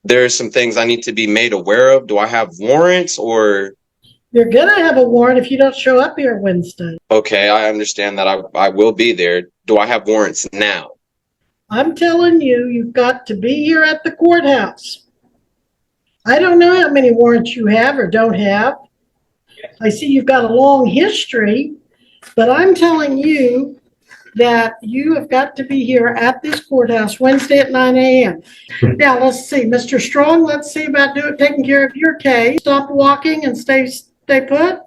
there are some things I need to be made aware of. Do I have warrants or? You're going to have a warrant if you don't show up here Wednesday. Okay, I understand that I will be there. Do I have warrants now? I'm telling you, you've got to be here at the courthouse. I don't know how many warrants you have or don't have. I see you've got a long history, but I'm telling you that you have got to be here at this courthouse Wednesday at 9 a.m. Now, let's see. Mr. Strong, let's see about taking care of your case. Stop walking and stay put.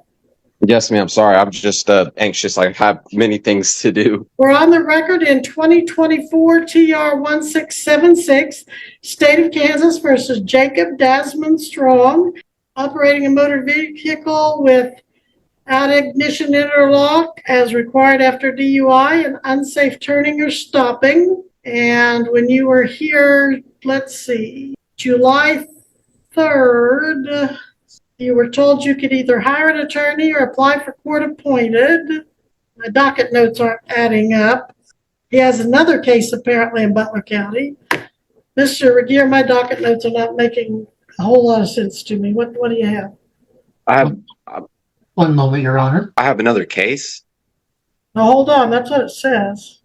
Yes, ma'am. Sorry, I'm just anxious. I have many things to do. We're on the record in 2024 TR 1676, State of Kansas versus Jacob Desmond Strong, operating a motor vehicle without ignition interlock as required after DUI and unsafe turning or stopping. And when you were here, let's see, July 3rd, you were told you could either hire an attorney or apply for court appointed. My docket notes aren't adding up. He has another case apparently in Butler County. Mr. Regier, my docket notes are not making a whole lot of sense to me. What do you have? I have One moment, Your Honor. I have another case. Now hold on, that's what it says.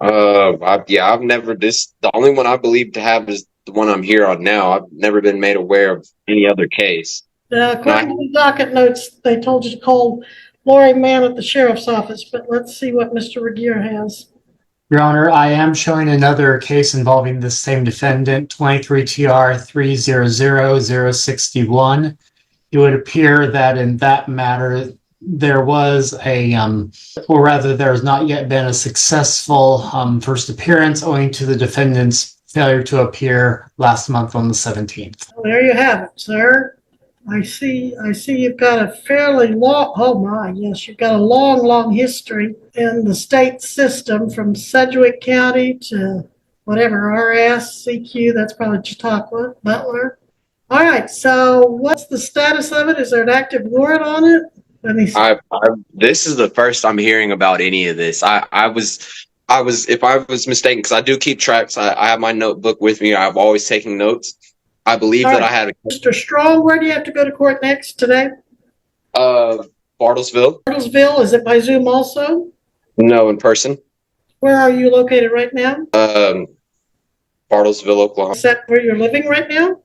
I've never the only one I believe to have is the one I'm here on now. I've never been made aware of any other case. According to the docket notes, they told you to call Lori Mann at the sheriff's office, but let's see what Mr. Regier has. Your Honor, I am showing another case involving the same defendant, 23 TR 300061. It would appear that in that matter, there was or rather, there has not yet been a successful first appearance owing to the defendant's failure to appear last month on the 17th. Well, there you have it, sir. I see you've got a fairly long, you've got a long history in the state system from Sedgwick County to whatever, RS, CQ, that's probably Chautauqua, Butler. All right, so what's the status of it? Is there an active warrant on it? This is the first I'm hearing about any of this. I was, if I was mistaken, because I do keep tracks, I have my notebook with me. I've always taken notes. I believe that I had Mr. Strong, where do you have to go to court next today? Bartlesville. Bartlesville, is it by Zoom also? No, in person. Where are you located right now? Bartlesville, Oklahoma. Is that where you're living right now?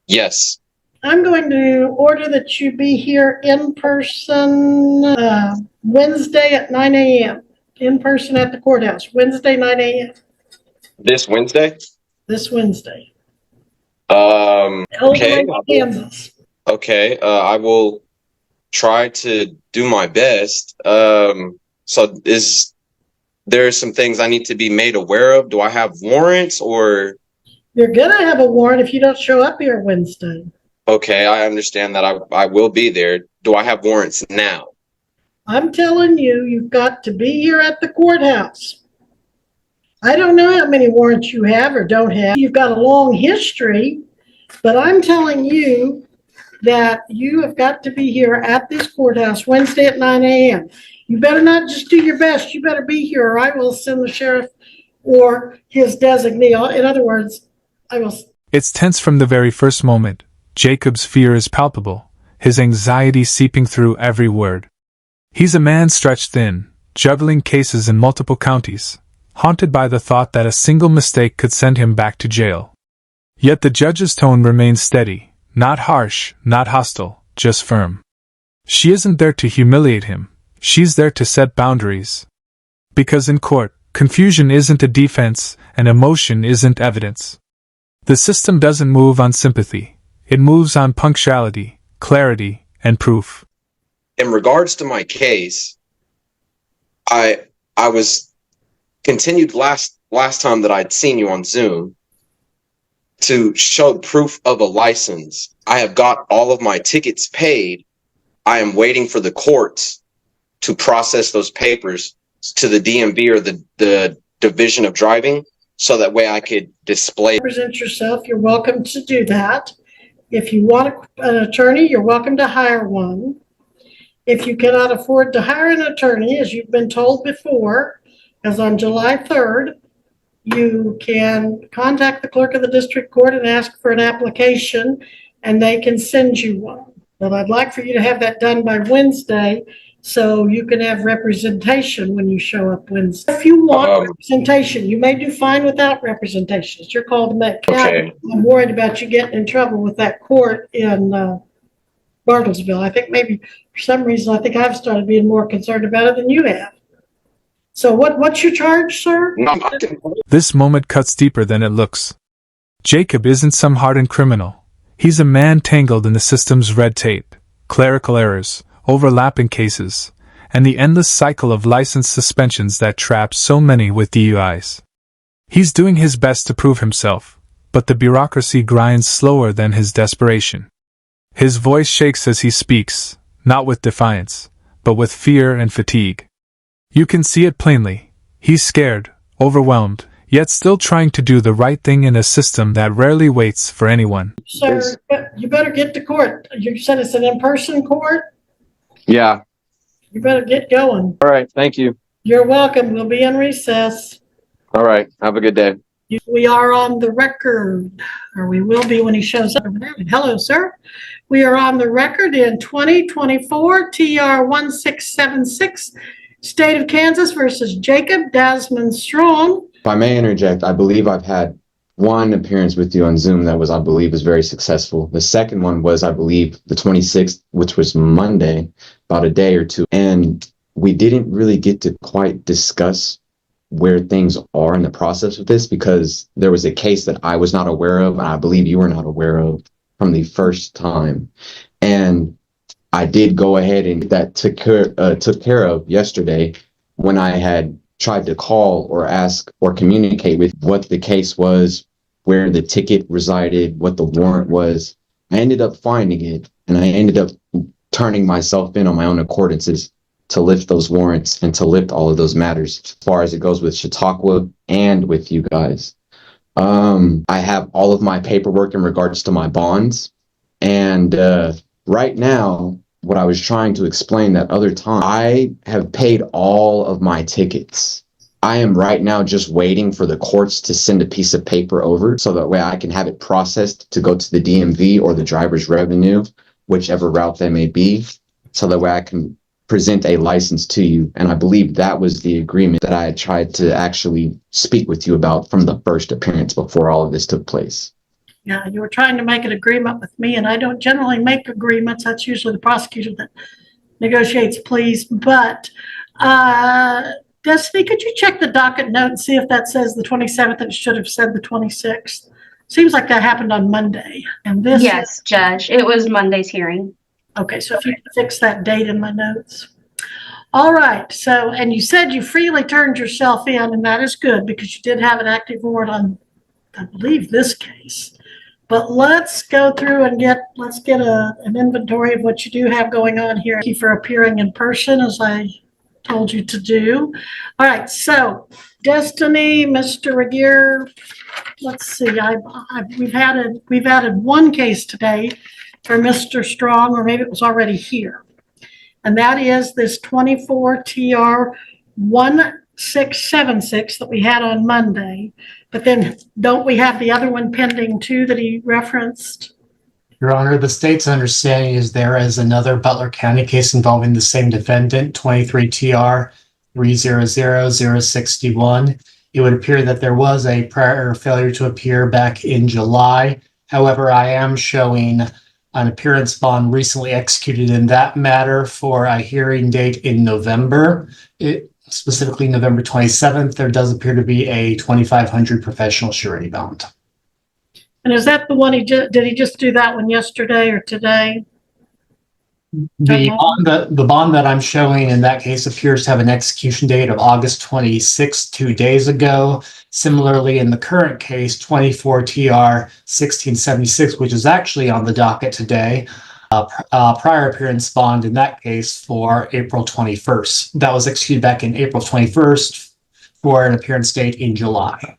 Yes. I'm going to order that you be here in person Wednesday at 9 a.m. In person at the courthouse, Wednesday, 9 a.m. This Wednesday? This Wednesday. Okay. Kansas. Okay. I will try to do my best. So there some things I need to be made aware of? Do I have warrants or? You're going to have a warrant if you don't show up here Wednesday. Okay, I understand that I will be there. Do I have warrants now? I'm telling you, you've got to be here at the courthouse. I don't know how many warrants you have or don't have. You've got a long history, but I'm telling you that you have got to be here at this courthouse Wednesday at 9 a.m. You better not just do your best. You better be here or I will send the sheriff or his designee. In other words, I will. It's tense from the very first moment. Jacob's fear is palpable, his anxiety seeping through every word. He's a man stretched thin, juggling cases in multiple counties, haunted by the thought that a single mistake could send him back to jail. Yet the judge's tone remains steady, not harsh, not hostile, just firm. She isn't there to humiliate him, she's there to set boundaries. Because in court, confusion isn't a defense, and emotion isn't evidence. The system doesn't move on sympathy. It moves on punctuality, clarity, and proof. In regards to my case, I was continued last time that I'd seen you on Zoom to show proof of a license. I have got all of my tickets paid. I am waiting for the courts to process those papers to the DMV or the Division of Driving, so that way I could display. Present yourself. You're welcome to do that. If you want an attorney, you're welcome to hire one. If you cannot afford to hire an attorney, as you've been told before, as on July 3rd, you can contact the clerk of the district court and ask for an application, and they can send you one. But I'd like for you to have that done by Wednesday so you can have representation when you show up Wednesday. If you want representation, you may do fine without representation. It's your call to make. Okay. Now, I'm worried about you getting in trouble with that court in Bartlesville. I think maybe for some reason, I think I've started being more concerned about it than you have. So what's your charge, sir? This moment cuts deeper than it looks. Jacob isn't some hardened criminal. He's a man tangled in the system's red tape, clerical errors, overlapping cases, and the endless cycle of license suspensions that traps so many with DUIs. He's doing his best to prove himself, but the bureaucracy grinds slower than his desperation. His voice shakes as he speaks, not with defiance, but with fear and fatigue. You can see it plainly. He's scared, overwhelmed, yet still trying to do the right thing in a system that rarely waits for anyone. Sir, you better get to court. You said it's an in-person court? Yeah. You better get going. All right. Thank you. You're welcome. We'll be in recess. All right. Have a good day. We are on the record, or we will be when he shows up. Hello, sir. We are on the record in 2024 TR 1676, State of Kansas versus Jacob Desmond Strong. If I may interject, I believe I've had one appearance with you on Zoom that was, I believe, was very successful. The second one was, I believe, the 26th, which was Monday, about a day or two. And we didn't really get to quite discuss where things are in the process of this because there was a case that I was not aware of, and I believe you were not aware of from the first time. And I did go ahead and that took care of yesterday when I had tried to call or ask or communicate with what the case was, where the ticket resided, what the warrant was. I ended up finding it, and I ended up turning myself in on my own accordances to lift those warrants and to lift all of those matters as far as it goes with Chautauqua and with you guys. I have all of my paperwork in regards to my bonds. And right now, what I was trying to explain that other time, I have paid all of my tickets. I am right now just waiting for the courts to send a piece of paper over so that way I can have it processed to go to the DMV or the driver's revenue, whichever route that may be, so that way I can present a license to you. And I believe that was the agreement that I had tried to actually speak with you about from the first appearance before all of this took place. Yeah, you were trying to make an agreement with me, and I don't generally make agreements. That's usually the prosecutor that negotiates pleas. But Destiny, could you check the docket note and see if that says the 27th and it should have said the 26th? Seems like that happened on Monday. And this Yes, Judge. It was Monday's hearing. Okay, so if you could fix that date in my notes. All right, so, and you said you freely turned yourself in, and that is good because you did have an active warrant on, I believe, this case. But let's go through and let's get an inventory of what you do have going on here. Thank you for appearing in person, as I told you to do. All right, so Destiny, Mr. Regier, let's see. We've added one case today for Mr. Strong, or maybe it was already here, and that is this 24 TR 1676 that we had on Monday. But then don't we have the other one pending too that he referenced? Your Honor, the state's understanding is there is another Butler County case involving the same defendant, 23 TR 300061. It would appear that there was a prior failure to appear back in July. However, I am showing an appearance bond recently executed in that matter for a hearing date in November. Specifically November 27th, there does appear to be a $2,500 professional surety bond. And is that the one did he just do that one yesterday or today? The bond that I'm showing in that case appears to have an execution date of August 26th, 2 days ago. Similarly, in the current case, 24 TR 1676, which is actually on the docket today, prior appearance bond in that case for April 21st. That was executed back in April 21st for an appearance date in July.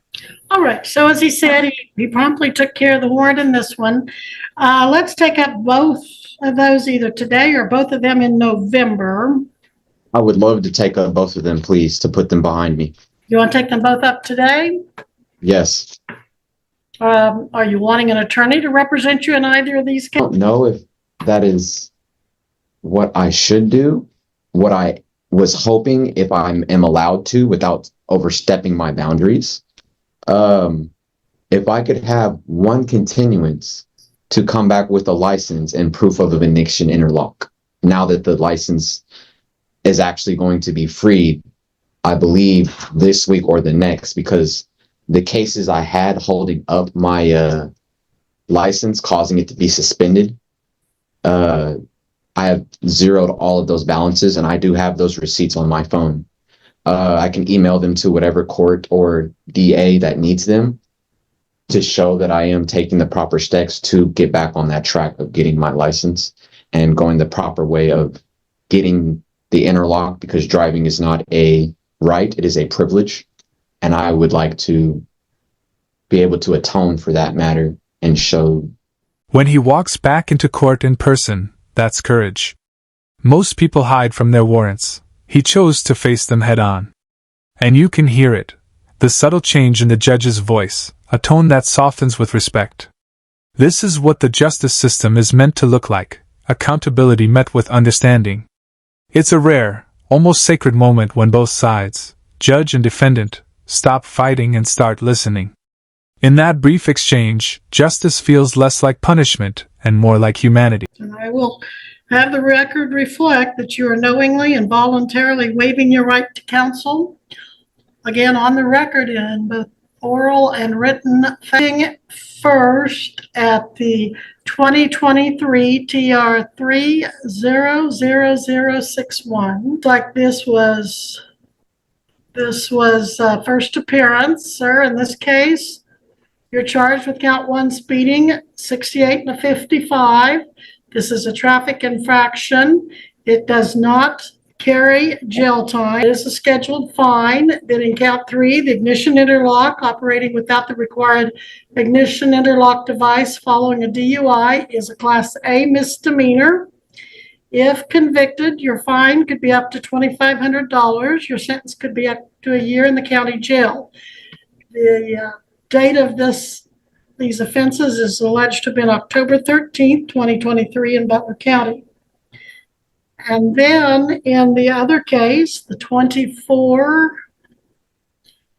All right. So as he said, he promptly took care of the warrant in this one. Let's take up both of those either today or both of them in November. I would love to take up both of them, please, to put them behind me. You want to take them both up today? Yes. Are you wanting an attorney to represent you in either of these I cases? don't know if that is what I should do, what I was hoping if I am allowed to without overstepping my boundaries. If I could have one continuance to come back with a license and proof of eviction interlock, now that the license is actually going to be freed, I believe this week or the next, because the cases I had holding up my license, causing it to be suspended, I have zeroed all of those balances, and I do have those receipts on my phone. I can email them to whatever court or DA that needs them to show that I am taking the proper steps to get back on that track of getting my license and going the proper way of getting the interlock, because driving is not a right, it is a privilege. And I would like to be able to atone for that matter and show. When he walks back into court in person, that's courage. Most people hide from their warrants. He chose to face them head on. And you can hear it. The subtle change in the judge's voice, a tone that softens with respect. This is what the justice system is meant to look like, accountability met with understanding. It's a rare, almost sacred moment when both sides, judge and defendant, stop fighting and start listening. In that brief exchange, justice feels less like punishment and more like humanity. And I will have the record reflect that you are knowingly and voluntarily waiving your right to counsel. Again, on the record in both oral and written thing, first at the 2023 TR 300061. Like this was first appearance, sir. In this case, you're charged with count 1 speeding, 68 and a 55. This is a traffic infraction. It does not carry jail time. It is a scheduled fine. Then in count 3, the ignition interlock operating without the required ignition interlock device following a DUI is a Class A misdemeanor. If convicted, your fine could be up to $2,500. Your sentence could be up to a year in the county jail. The date of these offenses is alleged to have been October 13th, 2023 in Butler County. And then in the other case, the 24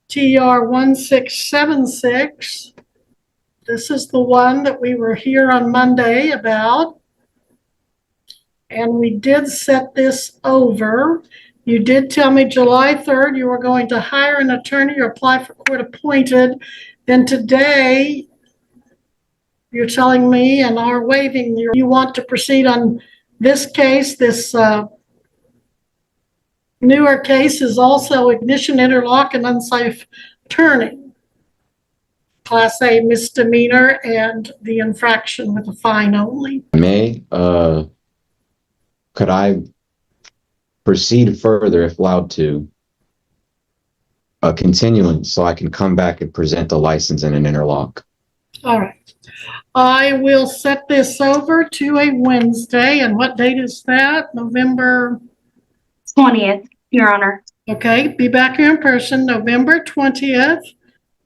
TR 1676, this is the one that we were here on Monday about. And we did set this over. You did tell me July 3rd you were going to hire an attorney or apply for court appointed. Then today, you're telling me and are waiving, you want to proceed on this case. This newer case is also ignition interlock and unsafe turning. Class A misdemeanor and the infraction with a fine only. Could I proceed further if allowed to? A continuance so I can come back and present the license and an interlock. All right. I will set this over to a Wednesday. And what date is that? November 20th, Your Honor. Okay, be back here in person November 20th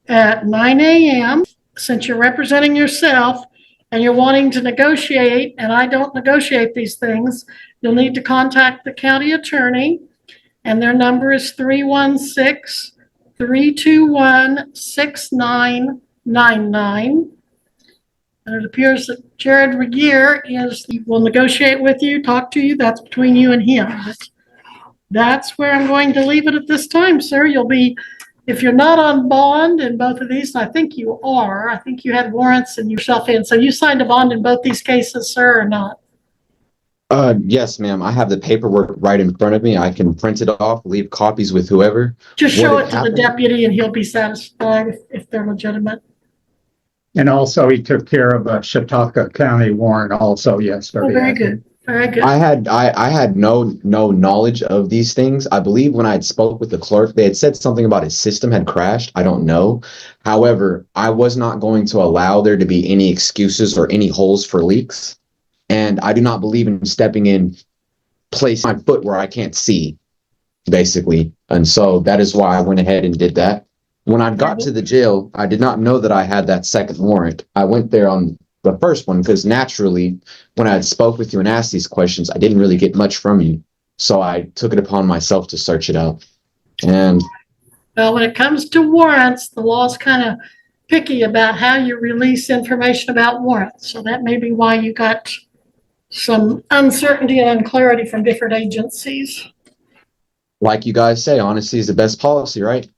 at 9 a.m. Since you're representing yourself and you're wanting to negotiate, and I don't negotiate these things, you'll need to contact the county attorney, and their number is 316-321-6999. And it appears that Jared Regier will negotiate with you, talk to you. That's between you and him. That's where I'm going to leave it at this time, sir. You'll be, if you're not on bond in both of these, I think you are. I think you had warrants and yourself in. So you signed a bond in both these cases, sir, or not? Yes, ma'am. I have the paperwork right in front of me. I can print it off, leave copies with whoever. Just show it to the deputy and he'll be satisfied if they're legitimate. And also, he took care of a Chautauqua County warrant also yesterday. Oh, very good. Very good. I had no knowledge of these things. I believe when I had spoke with the clerk, they had said something about his system had crashed. I don't know. However, I was not going to allow there to be any excuses or any holes for leaks. And I do not believe in stepping in, place my foot where I can't see, basically. And so that is why I went ahead and did that. When I got to the jail, I did not know that I had that second warrant. I went there on the first one because naturally, when I spoke with you and asked these questions, I didn't really get much from you. So I took it upon myself to search it out. And Well, when it comes to warrants, the law's kind of picky about how you release information about warrants. So that may be why you got some uncertainty and unclarity from different agencies. like you guys say, honesty is the best policy, right?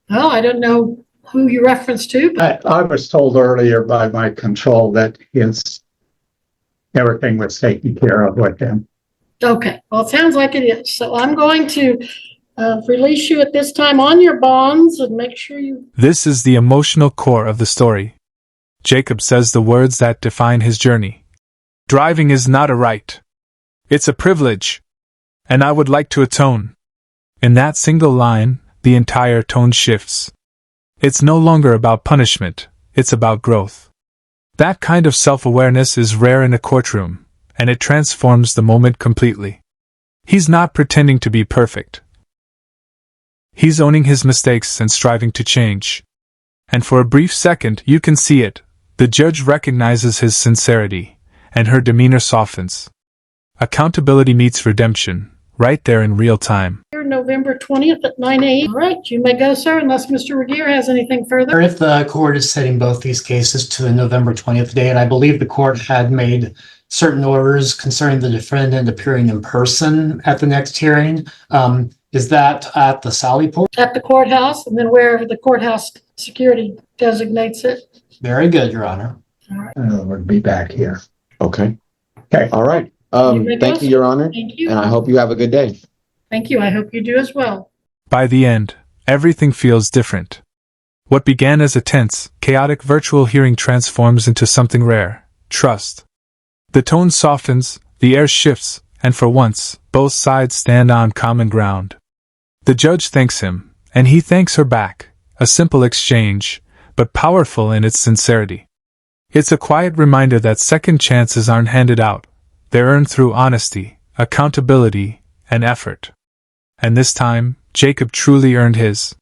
Well, I don't know who you referenced to, but I was told earlier by my control that everything was taken care of with him. okay. Well, it sounds like it is. So I'm going to release you at this time on your bonds and make sure you. This is the emotional core of the story. Jacob says the words that define his journey. Driving is not a right. It's a privilege. And I would like to atone. In that single line, the entire tone shifts. It's no longer about punishment, it's about growth. That kind of self-awareness is rare in a courtroom, and it transforms the moment completely. He's not pretending to be perfect. He's owning his mistakes and striving to change. And for a brief second, you can see it. The judge recognizes his sincerity, and her demeanor softens. Accountability meets redemption, right there in real time. November 20th at 9 a.m. All right, you may go, sir, unless Mr. Regier has anything further. If the court is setting both these cases to the November 20th date, I believe the court had made certain orders concerning the defendant appearing in person at the next hearing. Is that at the Sally Port? At the courthouse, and then wherever the courthouse security designates it. Very good, Your Honor. We'll be back here. Okay. Okay. All right. may Thank go, you, Your Honor. Thank you. And I hope you have a good day. Thank you. I hope you do as well. By the end, everything feels different. What began as a tense, chaotic virtual hearing transforms into something rare: trust. The tone softens, the air shifts, and for once, both sides stand on common ground. The judge thanks him, and he thanks her back, a simple exchange, but powerful in its sincerity. It's a quiet reminder that second chances aren't handed out, they're earned through honesty, accountability, and effort. And this time, Jacob truly earned his.